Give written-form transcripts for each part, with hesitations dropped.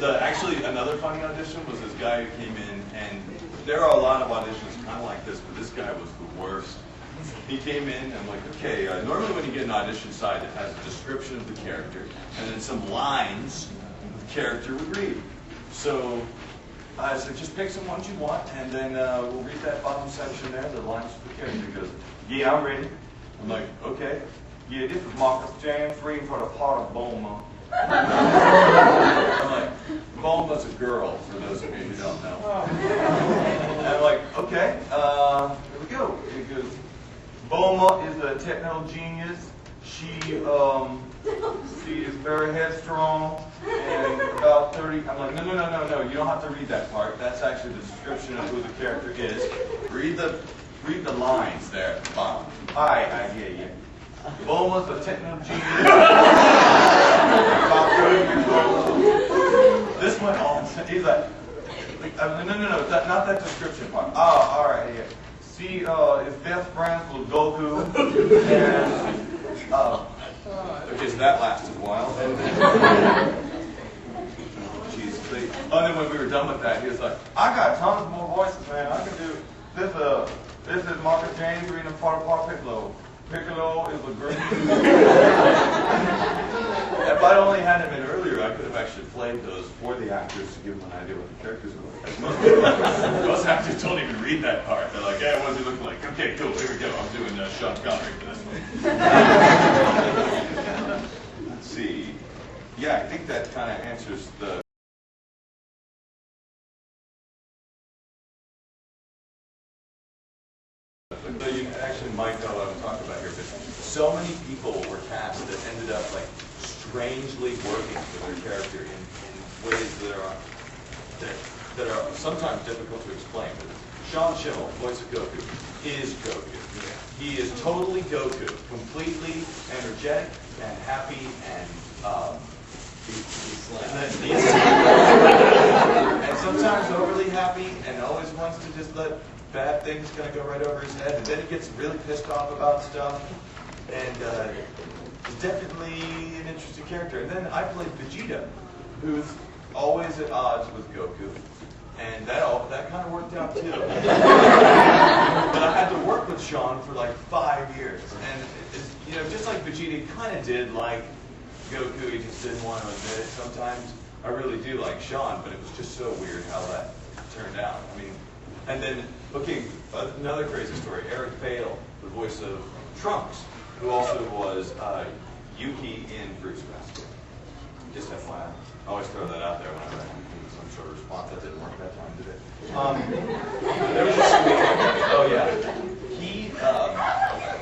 Actually, another funny audition was this guy who came in, and there are a lot of auditions kind of like this, but this guy was the worst. He came in, and I'm like, okay, normally when you get an audition side, it has a description of the character, and then some lines the character would read. So I said, just pick some ones you want, and then we'll read that bottom section there, the lines of the character. He goes, yeah, I'm ready. I'm like, okay. Yeah, this is Marcus James reading for the part of Bulma. I'm like, Bulma's a girl, for those of you who don't know. And I'm like, okay, here we go. He goes, Bulma is a techno genius. She is very headstrong and about 30. I'm like, no, you don't have to read that part. That's actually the description of who the character is. Read the lines there at the bottom. Yeah. Bulma's a techno genius. About 30 years old. This went on. He's like, no, not that description part. Oh, all right, yeah. She is best friends with Goku, and okay, so that lasted a while. And then when we were done with that, he was like, "I got tons more voices, man. I can do this. This is Marcus James reading part of Piccolo. Piccolo is a great." If I'd only had him in earlier, I could have actually played those for the actors to give them an idea what the characters were like. Most actors don't even read that part. They're like, "Yeah, what does he look like?" Okay, cool, here we go. I'm doing Sean Connery for this one. Let's see. Yeah, I think that kind of answers the... You actually might know what I'm talking about here, but so many people were cast that ended up like strangely working for their character in ways that are sometimes difficult to explain. But Sean Schimmel, voice of Goku, is Goku. He is totally Goku, completely energetic and happy and and sometimes overly happy and always wants to just let bad things kind of go right over his head, and then he gets really pissed off about stuff, and he's definitely an interesting character. And then I played Vegeta, who's always at odds with Goku, and that kind of worked out too. But I had to work with Sean for like 5 years, and just like Vegeta kind of did like Goku, he just didn't want to admit it sometimes. I really do like Sean, but it was just so weird how that turned out. I mean, and then, okay, another crazy story. Eric Bale, the voice of Trunks, who also was Yuki in Fruits Basket. Just FYI. I always throw that out there when I give some sort of response. That didn't work that time, did it? There was oh yeah.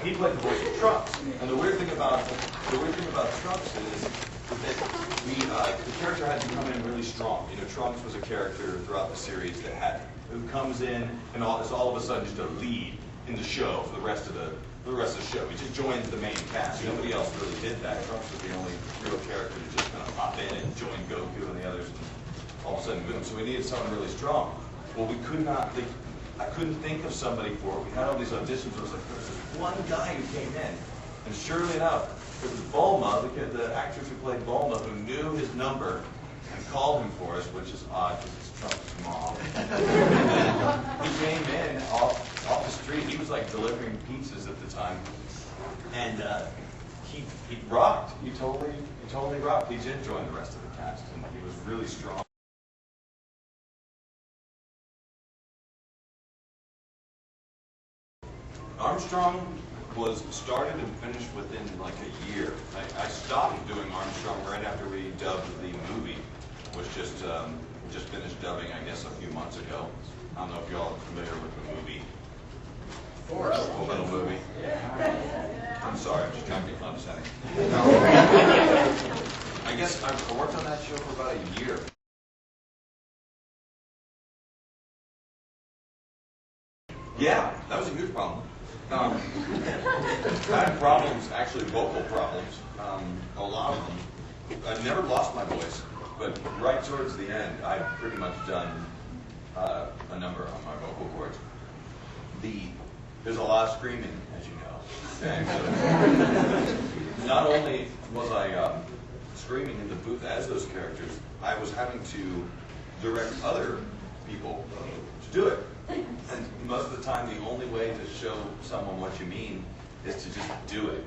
He played the voice of Trunks. And the weird thing about Trunks is that the character had to come in really strong. Trunks was a character throughout the series who comes in and is all of a sudden just a lead in the show for the rest of the show. He just joins the main cast. Nobody else really did that. Trunks was the only real character to just kind of pop in and join Goku and the others, and all of a sudden boom. So we needed someone really strong. Well, I couldn't think of somebody for it. We had all these auditions. I was like, there's this one guy who came in, and surely enough, it was Bulma, the actress who played Bulma, who knew his number and called him for us, which is odd because it's Trump's mom. And he came in off the street. He was like delivering pizzas at the time, and he rocked. He totally rocked. He did join the rest of the cast, and he was really strong. Armstrong was started and finished within like a year. I stopped doing Armstrong right after we dubbed the movie. Was just finished dubbing, I guess, a few months ago. I don't know if y'all are familiar with the movie. The little movie. I'm sorry, I'm just trying to be condescending. I guess I worked on that show for about a year. Yeah, that was a huge problem. I had problems, actually vocal problems, a lot of them. I never lost my voice, but right towards the end, I'd pretty much done a number on my vocal cords. There's a lot of screaming, as you know. And not only was I screaming in the booth as those characters, I was having to direct other people to do it. And most of the time, the only way to show someone what you mean is to just do it.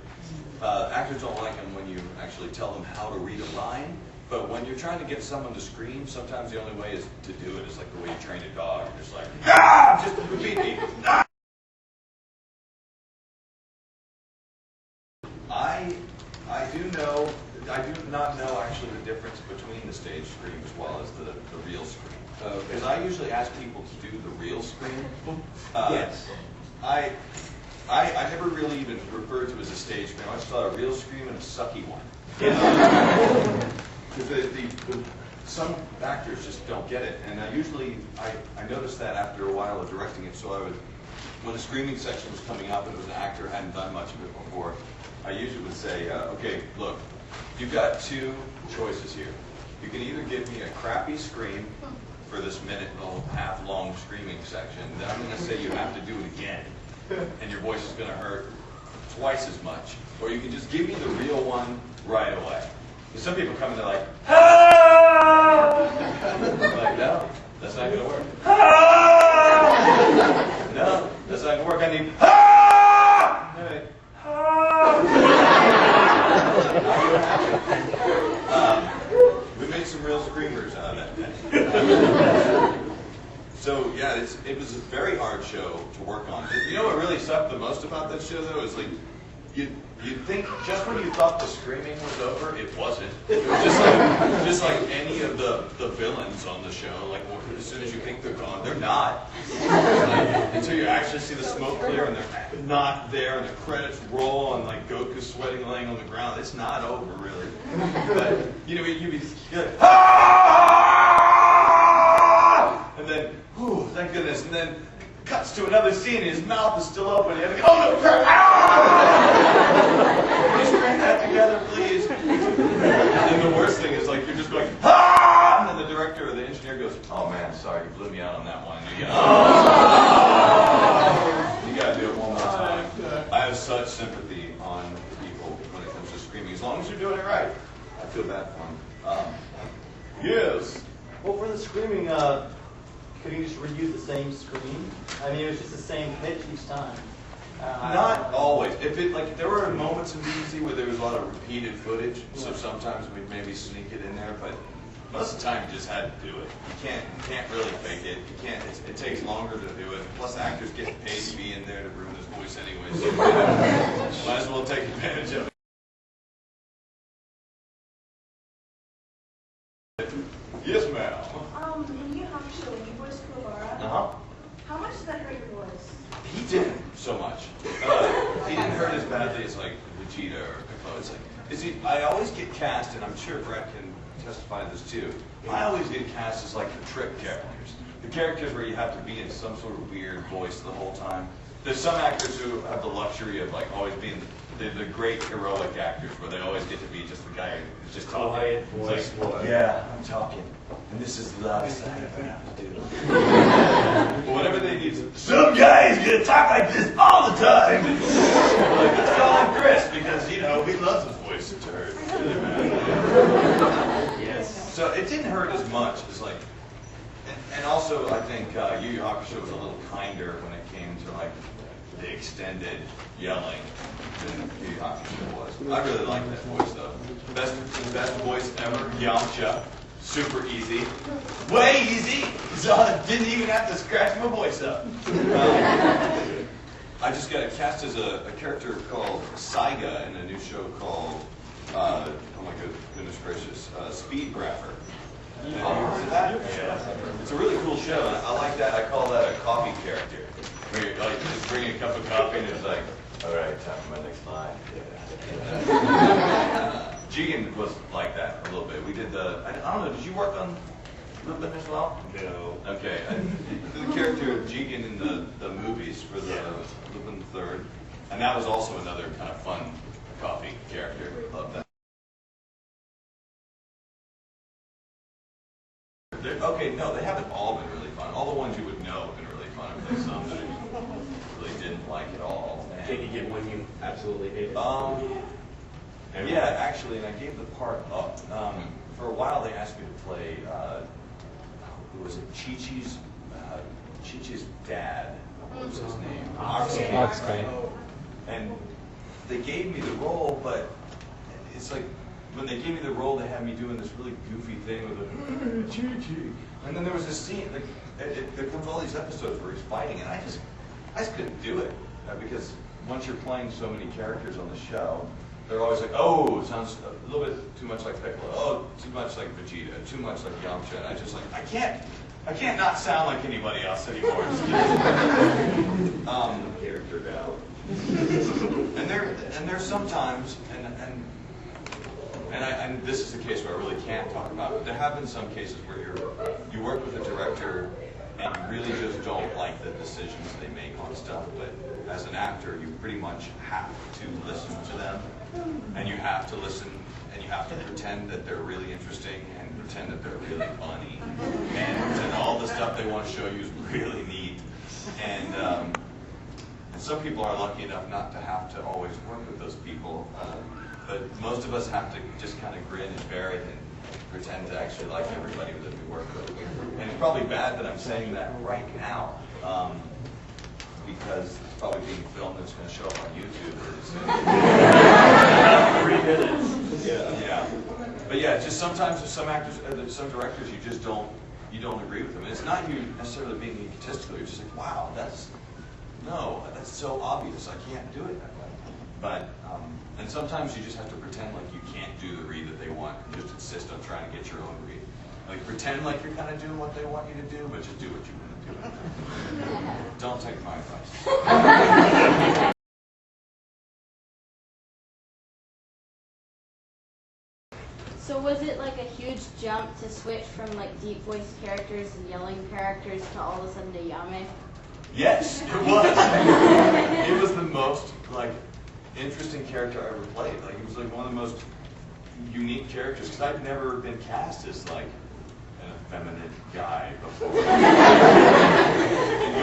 Actors don't like them when you actually tell them how to read a line, but when you're trying to get someone to scream, sometimes the only way is to do it. It's like the way you train a dog. You're just like, ah! Just repeat me. Ah! I do not know actually the difference between the stage scream as well as the real scream. Because I usually ask people to do the real scream. Yes. I never really even referred to it as a stage scream. I just thought a real scream and a sucky one. Because some actors just don't get it. And I noticed that after a while of directing it. So when a screaming section was coming up and it was an actor who hadn't done much of it before, I usually would say, okay, look, you've got two choices here. You can either give me a crappy scream for this minute and a half long screaming section, then I'm going to say you have to do it again, and your voice is going to hurt twice as much. Or you can just give me the real one right away. Because some people come and they're like, ah! I'm like, no, that's not going to work. Ah! No, that's not going to work. I need, ah! All right. We made some real screamers out of it. So yeah, it was a very hard show to work on. You know what really sucked the most about that show though is like you'd think just when you thought the screaming was over, it wasn't. It was just like any of the villains on the show. Like as soon as you think they're gone, they're not. Until you actually see the smoke clear and they're not there, and the credits roll, and like Goku's sweating, laying on the ground. It's not over really. But you know, you'd be like, ah! And then, whew, thank goodness. And then cuts to another scene, and his mouth is still open. You have to go, oh no, crap! Ah! Can you string that together, please? And the worst thing is like you're just going, ah! And then the director or the engineer goes, oh man, sorry, you blew me out on that one. You gotta do it one more time. I have such sympathy on people when it comes to screaming. As long as you're doing it right, I feel bad for them. Yes. Well, for the screaming, could you just reuse the same scream? I mean, it was just the same pitch each time. Not always. If there were moments in DBZ where there was a lot of repeated footage, so sometimes we'd maybe sneak it in there, but most of the time you just had to do it. You can't really fake it. You can't. It takes longer to do it. Plus, actors get paid to be in there to ruin his voice anyway, so might as well take advantage of it. Yes, ma'am. When you Hakasho, when you voiced Kurabara, how much did that hurt your voice? He didn't so much. He didn't hurt as badly as like Vegita or Piccolo. It's like, I always get cast, and I'm sure Brett can testify to this too. I always get cast as like the trick characters. The characters where you have to be in some sort of weird voice the whole time. There's some actors who have the luxury of like always being the great heroic actors where they always get to be just the guy who's just talking. Quiet voice. Like, yeah, I'm talking. And this is the loud side of what I have to do. But whatever they need, some guy's gonna talk like this all the time. Like, let's call him Chris because, you know, he loves his voice to hurt. Yes. So it didn't hurt as much as like, and also I think YuYu Hakasho was a little kinder when it came to like the extended yelling than YuYu Hakasho was. I really like that voice though. Best voice ever, Yamcha. Super easy. Way easy! So I didn't even have to scratch my voice up. I just got cast as a character called Saiga in a new show called, oh my goodness gracious, Speed Grapher. Have you heard of that? Yeah. It's a really cool show. I like that. I call that a coffee character. Where you're like, just bring a cup of coffee and it's like, all right, time for my next line. Jigen was like that a little bit. We did I don't know, did you work on Lupin as well? No. Okay. I did the character of Jigen in the movies for the Lupin III. And that was also another kind of fun coffee character. Love that. Okay, no, they haven't all been really fun. All the ones you would know have been really fun. There's some that I really didn't like at all. Can you get one you absolutely hated? Yeah, actually, and I gave the part up. For for a while they asked me to play, who was it, Chi-Chi's dad, what was his name? Oxygen. And they gave me the role, but it's like, when they gave me the role, they had me doing this really goofy thing with a Chi-Chi. And then there was this scene, there comes all these episodes where he's fighting, and I just couldn't do it. Because once you're playing so many characters on the show, they're always like, oh, it sounds a little bit too much like Piccolo, oh, too much like Vegeta, too much like Yamcha. And I just like, I can't not sound like anybody else anymore. Character now. And there's sometimes, and this is the case where I really can't talk about it. There have been some cases where you work with a director and you really just don't like the decisions they make on stuff, but as an actor, you pretty much have to listen to them, and you have to listen, and you have to pretend that they're really interesting, and pretend that they're really funny, and pretend all the stuff they want to show you is really neat, and some people are lucky enough not to have to always work with those people, but most of us have to just kind of grin and bear it and pretend to actually like everybody that we work with. And it's probably bad that I'm saying that right now, because it's probably being filmed and it's going to show up on YouTube pretty soon. Yeah. But yeah, just sometimes there's some actors, some directors, you just don't agree with them. And it's not you necessarily being egotistical. You're just like, wow, that's so obvious. I can't do it that way. But and sometimes you just have to pretend like you can't do the read that they want, and just insist on trying to get your own read. Like pretend like you're kind of doing what they want you to do, but just do what you want to do. Don't take my advice. So was it like a huge jump to switch from like deep voice characters and yelling characters to all of a sudden to Yame? Yes, it was. It was the most like interesting character I ever played. Like it was like one of the most unique characters because I'd never been cast as like an effeminate guy before. And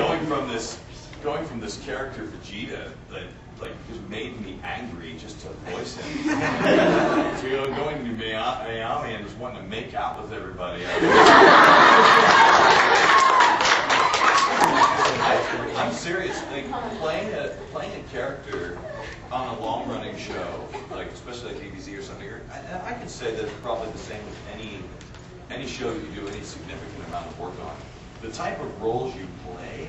going from this character Vegeta that like just made me angry just to voice him. So going to Miami and just wanting to make out with everybody. I'm serious. Like playing a character on a long-running show, like especially like ABC or something, I could say that it's probably the same with any show that you do any significant amount of work on. The type of roles you play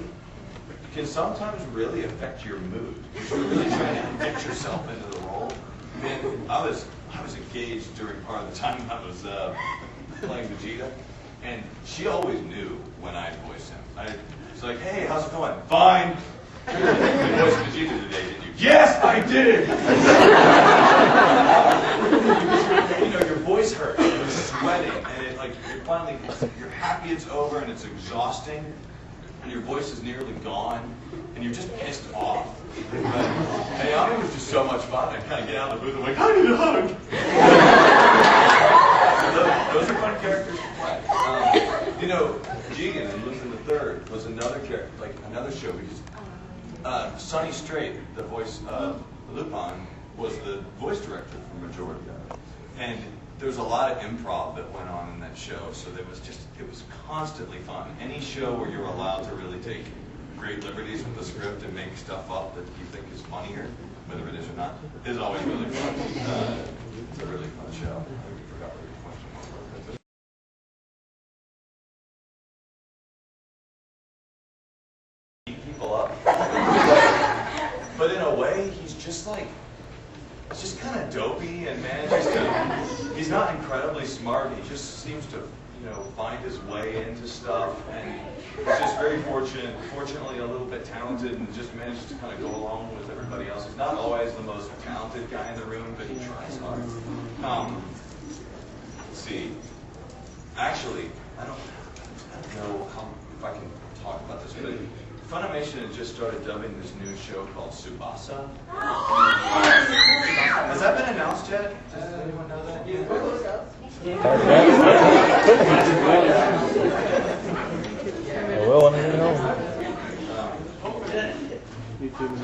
can sometimes really affect your mood. If you're really trying to inject yourself into the role. And I was engaged during part of the time I was playing Vegeta, and she always knew when I'd voice him. It's like, hey, how's it going? Fine. You voiced Vegeta today, didn't you? Yes, I did! Your voice hurts, you're sweating, and it like you're happy it's over and it's exhausting, and your voice is nearly gone, and you're just pissed off. But Ayami was just so much fun. I kind of get out of the booth and I'm like, I need a hug! Those are fun characters to play. Jigen in Luthen the Third was another character, like another show, because Sonny Strait, the voice of Lupin, was the voice director for majority of it. And there was a lot of improv that went on in that show, so it was constantly fun. Any show where you're allowed to really take great liberties with the script and make stuff up that you think is funnier, whether it is or not, is always really fun. It's a really fun show. I forgot what your question was. People up. But in a way, he's just kind of dopey and manages to, he's not incredibly smart, he just seems to, find his way into stuff, and he's just very fortunately a little bit talented, and just manages to kind of go along with everybody else. He's not always the most talented guy in the room, but he tries hard. Let's see. Actually, I don't know if I can talk about this, but Funimation had just started dubbing this new show called Tsubasa. Has that been announced yet? Does anyone know that yet?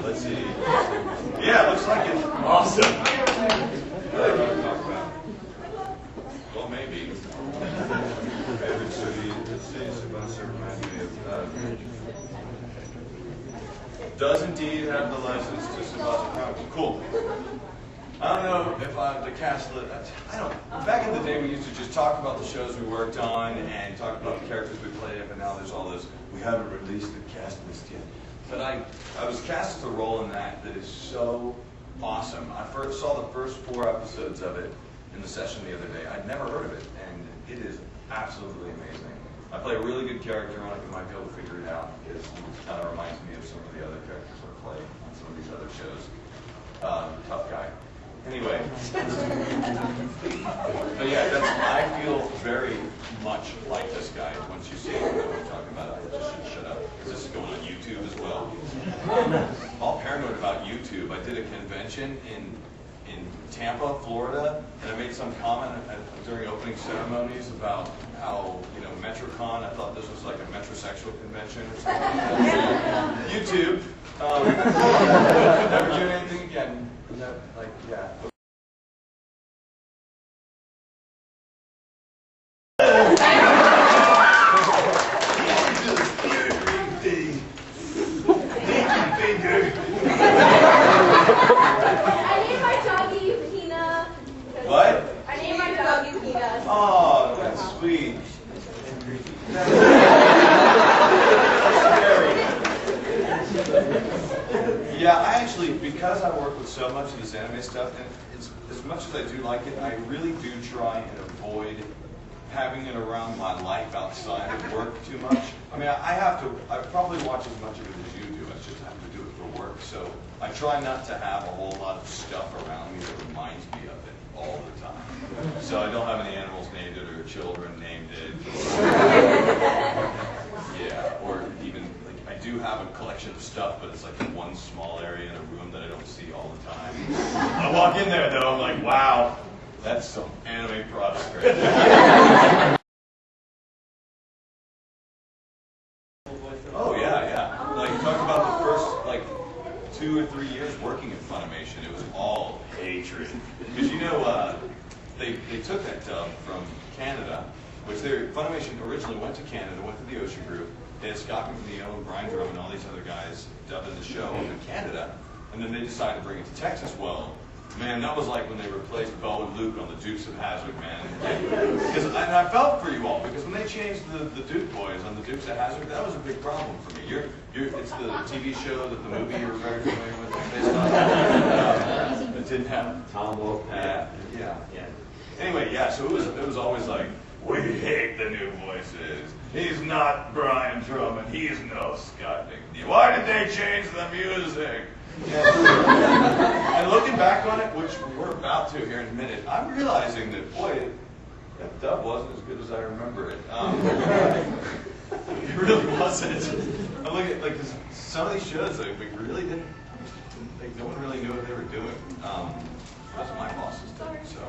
Let's see. Yeah, it looks like it. Awesome. Well, maybe. Does indeed have the license to Sabat. Cool. I don't know if the cast list. I don't. Back in the day, we used to just talk about the shows we worked on and talk about the characters we played. But now there's all this. We haven't released the cast list yet. But I was cast as a role in that is so awesome. I first saw the first 4 episodes of it in the session the other day. I'd never heard of it, and it is absolutely amazing. I play a really good character on it. You might be able to figure it out because it kind of reminds me of some of the other characters I play on some of these other shows. Tough guy. Anyway. But yeah, I feel very much like this guy. Once you see it, you know what I'm talking about. I just should shut up. This is going on YouTube as well. All paranoid about YouTube. I did a convention in Tampa, Florida, and I made some comment during opening ceremonies about how, MetroCon, I thought this was like a metrosexual convention or something like that. YouTube. Never doing anything again. Yeah. What? I named my doggy Peanut. Oh, that's sweet. Yeah, I actually, because I work with so much of this anime stuff, and as much as I do like it, I really do try and avoid having it around my life outside of work too much. I mean, I probably watch as much of it as you do. I just have to do it for work. So I try not to have a whole lot of stuff around me that reminds me of it all the time. So I don't have any animals named it or children named it. Yeah, or even, I do have a collection of stuff, but it's like in one small area in a room that I don't see all the time. I walk in there though, I'm like, wow, that's some anime product right there. Oh yeah. Like talk about the first 2 or 3 years working at Funimation, it was all hatred. Because they took that dub from Canada, which Funimation originally went to Canada, went to the Ocean Group. They had Scott McNeil and Brian Drum and all these other guys dubbing the show in Canada, and then they decided to bring it to Texas. Well, man, that was like when they replaced Bo and Luke on the Dukes of Hazzard, man. And I felt for you all, because when they changed the Duke boys on the Dukes of Hazzard, that was a big problem for me. It's the TV show that the movie you're very familiar with is based on. It didn't have Tom Wolfe. Yeah. Anyway, yeah, so it was always like, we hate the new voices. He's not Brian Drummond. He's no Scott McNeil. Why did they change the music? And looking back on it, which we're about to here in a minute, I'm realizing that, boy, that dub wasn't as good as I remember it. It really wasn't. I'm looking at, cause some of these shows, we really didn't, no one really knew what they were doing. That's my boss's thing, so.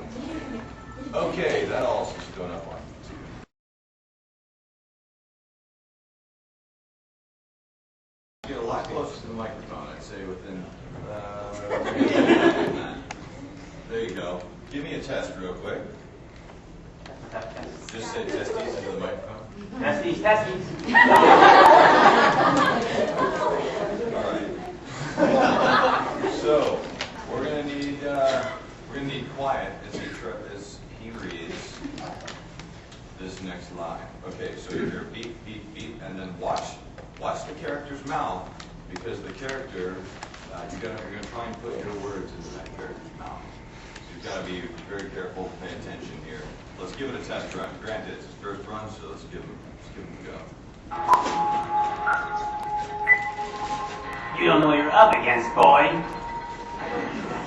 Okay, that all is going up on YouTube. Get a lot closer to the microphone, I'd say within, there you go. Give me a test real quick. Just say testes into the microphone. Testes. All right. So we're gonna need quiet as he reads this next line. Okay, so you hear beep, beep, beep, and then watch the character's mouth, because the character you're gonna try and put your words into that character's mouth. So you've got to be very careful, pay attention here. Let's give it a test run. Granted, it's his first run, so let's give him a go. You don't know what you're up against, boy.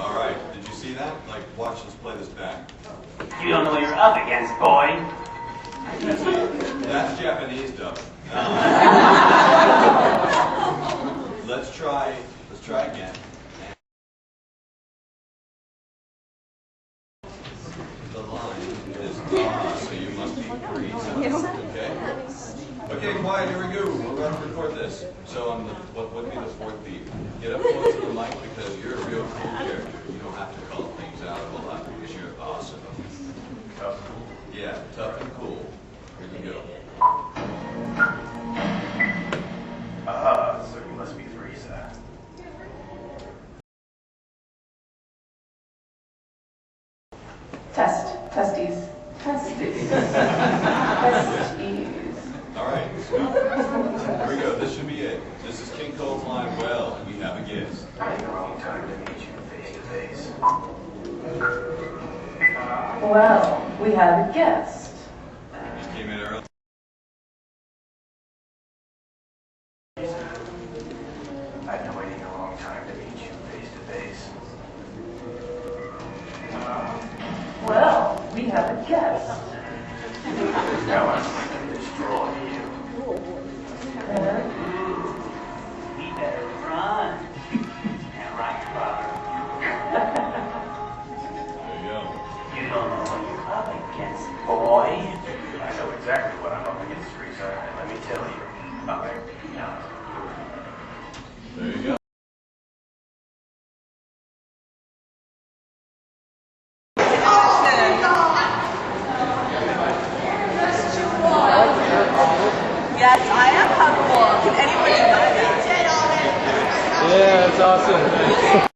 All right, did you see that? Watch, let's play this back. You don't know what you're up against, boy. That's Japanese dubbing. Let's try again. The line is so you must be free. Okay? Okay, quiet, here we go. We're going to record this. So on what would be the 4th beat? Get up close to the mic, because you're a real cool character. You don't have to call things out a whole lot, because you're awesome. Tough and cool. Yeah, tough and cool. Here we go. So you must be free, sir. All right, so here we go. This should be it. This is King Cole's line. Well, we have a guest. Long time to meet you face to face. Well, we have a guest. He came in early. I've been waiting a long time to meet you face to face. Well, we have a guest. Now I'm going to destroy you. We better run. And right, brother. There you go. You don't know what you're up against, boy. I know exactly what I'm up against, Teresa, and let me tell you. All right, now. There you go. Yes, I am huggable. Can anyone deny that? Yeah, it's awesome.